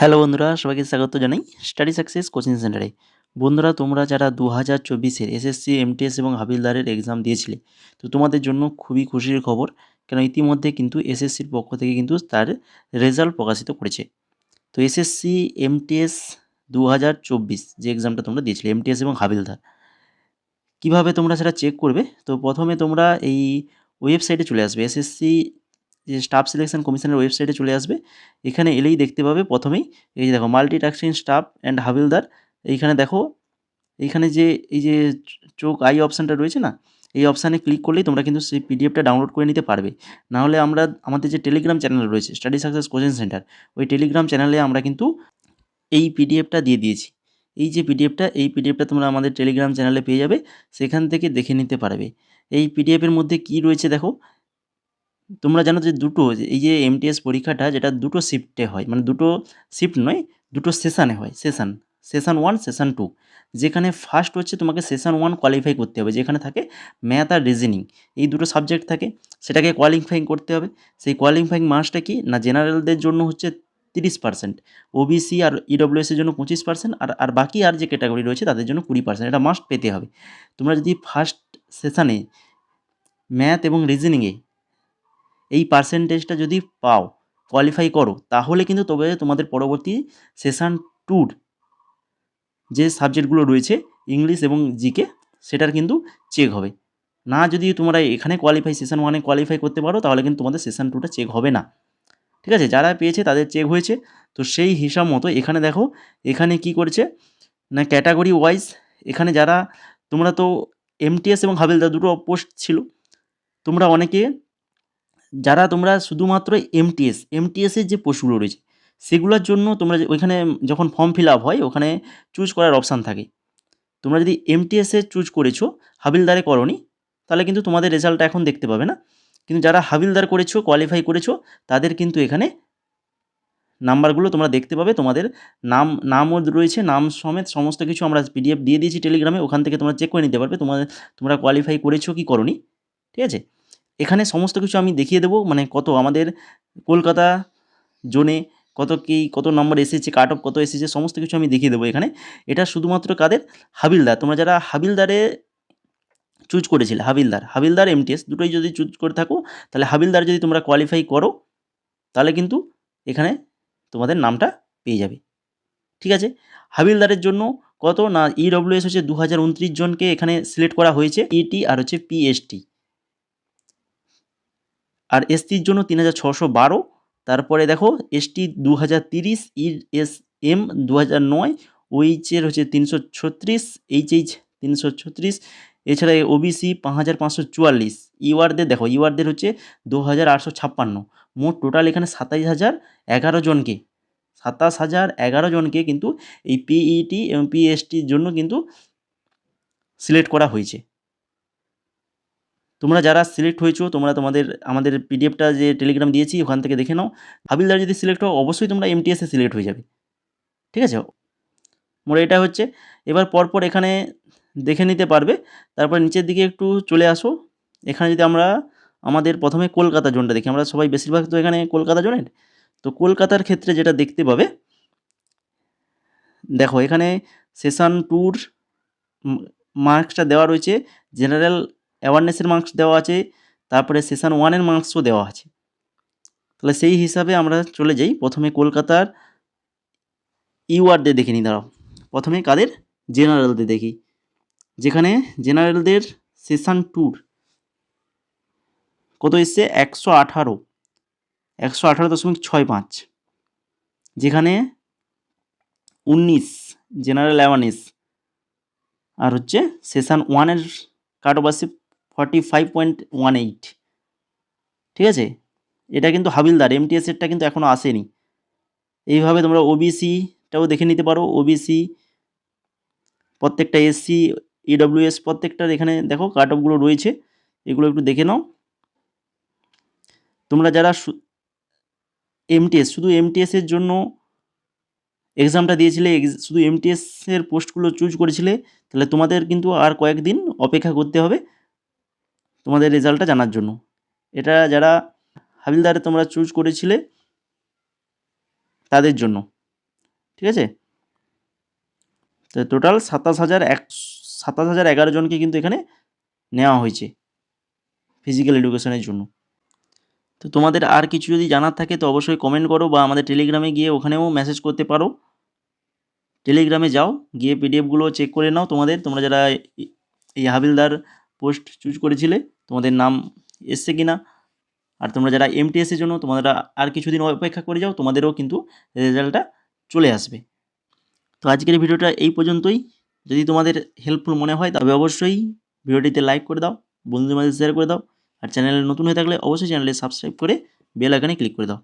Hello বন্ধুরা, সবাইকে স্বাগত জানাই স্টাডি সাকসেস কোচিং সেন্টারে। বন্ধুরা, তোমরা যারা 2024-এর এসএসসি, এমটিএস এবং হাবিলদারের এক্সাম দিয়েছিলে, তো তোমাদের জন্য খুবই খুশির খবর। কেন ইতিমধ্যে কিন্তু এসএসসির পক্ষ থেকে কিন্তু তার রেজাল্ট প্রকাশিত করেছে। তো এসএসসি এমটিএস 2024 যে এক্সামটা তোমরা দিয়েছিলে, এমটিএস এবং হাবিলদার, কিভাবে তোমরা সেটা চেক করবে? তো প্রথমে তোমরা এই ওয়েবসাইটে চলে আসবে, এসএসসি যে স্টাফ সিলেকশন কমিশনের ওয়েবসাইটে চলে আসবে। এখানে এলেই দেখতে পাবে প্রথমেই এই যে দেখো মাল্টিটাস্কিং স্টাফ অ্যান্ড হাবিলদার। এইখানে দেখো, এইখানে যে এই যে চোখ আই অপশানটা রয়েছে না, এই অপশানে ক্লিক করলেই তোমরা কিন্তু সেই পিডিএফটা ডাউনলোড করে নিতে পারবে। নাহলে আমাদের যে টেলিগ্রাম চ্যানেল রয়েছে স্টাডি সাকসেস কোচিং সেন্টার, ওই টেলিগ্রাম চ্যানেলে আমরা কিন্তু এই পিডিএফটা দিয়ে দিয়েছি। এই যে পিডিএফটা, এই পিডিএফটা তোমরা আমাদের টেলিগ্রাম চ্যানেলে পেয়ে যাবে, সেখান থেকে দেখে নিতে পারবে। এই পিডিএফের মধ্যে কি রয়েছে দেখো। তোমরা জানো যে এই যে এমটিএস পরীক্ষাটা যেটা দুটো শিফটে হয়, মানে দুটো শিফট নয়, দুটো সেশানে হয়। Session 1, session 2। যেখানে ফার্স্ট হচ্ছে তোমাকে সেশন 1 কোয়ালিফাই করতে হবে, যেখানে থাকে ম্যাথ আর রিজনিং, এই দুটো সাবজেক্ট থাকে, সেটাকে কোয়ালিফাইং করতে হবে। সেই কোয়ালিফাইং মার্কসটা কি না, জেনারেলদের জন্য হচ্ছে 30%, ওবিসি আর ইডব্লিউএস এর জন্য 25%, আর বাকি আর যে ক্যাটাগরি রয়েছে তাদের জন্য 20%। এটা মাস্ট পেতে হবে। তোমরা যদি ফার্স্ট সেশানে ম্যাথ এবং রিজনিংয়ে এই পার্সেন্টেজটা যদি পাও, কোয়ালিফাই করো, তাহলে কিন্তু তবে তোমাদের পরবর্তী সেশন 2-র যে সাবজেক্টগুলো রয়েছে ইংলিশ এবং জিকে, সেটার কিন্তু চেক হবে। না যদি তোমরা এখানে সেশন 1-এ কোয়ালিফাই করতে পারো, তাহলে কিন্তু তোমাদের সেশন 2টা চেক হবে না। ঠিক আছে? যারা পেয়েছে তাদের চেক হয়েছে। তো সেই হিসাব মতো এখানে দেখো, এখানে কি করেছে না, ক্যাটাগরি ওয়াইজ এখানে যারা, তোমরা তো এমটিএস এবং হাবিলদার দুটো পোস্ট ছিল, তোমরা অনেকে যারা তোমরা শুধুমাত্র এমটিএসের যে পোস্টগুলো রয়েছে সেগুলোর জন্য তোমরা ওইখানে যখন ফর্ম ফিল আপ হয় ওখানে চুজ করার অপশান থাকে। তোমরা যদি এমটিএসে চুজ করেছো, হাবিলদারে করনি, তাহলে কিন্তু তোমাদের রেজাল্টটা এখন দেখতে পাবে না। কিন্তু যারা হাবিলদার করেছো, কোয়ালিফাই করেছো, তাদের কিন্তু এখানে নাম্বারগুলো তোমরা দেখতে পাবে। তোমাদের নামও রয়েছে, নাম সমেত সমস্ত কিছু আমরা পিডিএফ দিয়ে দিয়েছি টেলিগ্রামে, ওখান থেকে তোমরা চেক করে নিতে পারবে তোমরা কোয়ালিফাই করেছো কি করনি। ঠিক আছে? এখানে সমস্ত কিছু আমি দেখিয়ে দেবো, মানে কত আমাদের কলকাতা জোনে কত নম্বর এসেছে, কাট অফ কত এসেছে, সমস্ত কিছু আমি দেখিয়ে দেবো এখানে। এটা শুধুমাত্র কাদের? হাবিলদার। তোমরা যারা হাবিলদারে চুজ করেছিলে, হাবিলদার এমটিএস দুটোই যদি চুজ করে থাকো, তাহলে হাবিলদার যদি তোমরা কোয়ালিফাই করো, তাহলে কিন্তু এখানে তোমাদের নামটা পেয়ে যাবে। ঠিক আছে? হাবিলদারের জন্য কত না, ইডব্লিউএস হচ্ছে 2029 জনকে এখানে সিলেক্ট করা হয়েছে, ইটি আর হচ্ছে পিএসটি। আর এসটির জন্য 3612। তারপরে দেখো এসটি 2030, ইএসএম 2009, ওইচের হচ্ছে 336, এইচএইচ 336। এছাড়া ওবিসি 5544। ইউআরদের হচ্ছে 2856। মোট টোটাল এখানে 27,011 জনকে কিন্তু এই পিইটি এবং পিএসটির জন্য কিন্তু সিলেক্ট করা হয়েছে। তোমরা যারা সিলেক্ট হয়েছো, তোমরা আমাদের পিডিএফটা যে টেলিগ্রাম দিয়েছি ওখান থেকে দেখে নাও। হাবিলদার যদি সিলেক্ট হও, অবশ্যই তোমরা এমটিএসে সিলেক্ট হয়ে যাবে। ঠিক আছে? মোট এটা হচ্ছে। এবার পরপর এখানে দেখে নিতে পারবে। তারপর নিচের দিকে একটু চলে আসো। এখানে যদি আমরা আমাদের প্রথমে কলকাতা জোনটা দেখি, আমরা সবাই বেশিরভাগ তো এখানে কলকাতা জোনের। তো কলকাতার ক্ষেত্রে যেটা দেখতে পাবে, দেখো এখানে সেশন 2-র মার্কসটা দেওয়া রয়েছে, জেনারেল অ্যাওয়ারনেসের মার্কস দেওয়া আছে, তারপরে সেশন 1-এর মার্কসও দেওয়া আছে। তাহলে সেই হিসাবে আমরা চলে যাই, প্রথমে কলকাতার ইউআরদের দেখে নিই। দাঁড়াও, প্রথমে কাদের? জেনারেলদের দেখি। যেখানে জেনারেলদের সেশন 2-র কত এসছে? 118.65। যেখানে 19 জেনারেল অ্যাওয়ারনেস, আর হচ্ছে সেশন 1-এর কাট অফ আসছে 45.18। ঠিক আছে? এটা কিন্তু হাবিলদার, এমটিএসেরটা কিন্তু এখনও আসেনি। এইভাবে তোমরা ওবিসিটাও দেখে নিতে পারো। ওবিসি প্রত্যেকটা, এসসি, ইডব্লিউএস প্রত্যেকটার এখানে দেখো কাট অফগুলো রয়েছে, এগুলো একটু দেখে নাও। তোমরা যারা শুধু এমটিএসের জন্য এক্সামটা দিয়েছিলে, শুধু এমটিএসের পোস্টগুলো চুজ করেছিলে, তাহলে তোমাদের কিন্তু আর কয়েকদিন অপেক্ষা করতে হবে তোমাদের রেজাল্টটা জানার জন্য। এটা যারা হাবিলদারে তোমরা চুজ করেছিলে তাদের জন্য। ঠিক আছে? তো টোটাল ২৭,০১১ জনকে কিন্তু এখানে নেওয়া হয়েছে ফিজিক্যাল এডুকেশনের জন্য। তো তোমাদের আর কিছু যদি জানার থাকে তো অবশ্যই কমেন্ট করো, বা আমাদের টেলিগ্রামে গিয়ে ওখানেও মেসেজ করতে পারো। টেলিগ্রামে যাও, গিয়ে পিডিএফগুলো চেক করে নাও। তোমরা যারা এই হাবিলদার পোস্ট চুজ করেছিলে তোমাদের নাম এসছে কিনা। আর তোমরা যারা এমটিএসের জন্য তোমাদের আর কিছুদিন অপেক্ষা করে যাও, তোমাদেরও কিন্তু রেজাল্টটা চলে আসবে। তো আজকের ভিডিওটা এই পর্যন্তই। যদি তোমাদের হেল্পফুল মনে হয় তবে অবশ্যই ভিডিওটিতে লাইক করে দাও, বন্ধুদের মাঝে শেয়ার করে দাও, আর চ্যানেলে নতুন হয়ে থাকলে অবশ্যই চ্যানেলে সাবস্ক্রাইব করে বেল আইকনে ক্লিক করে দাও।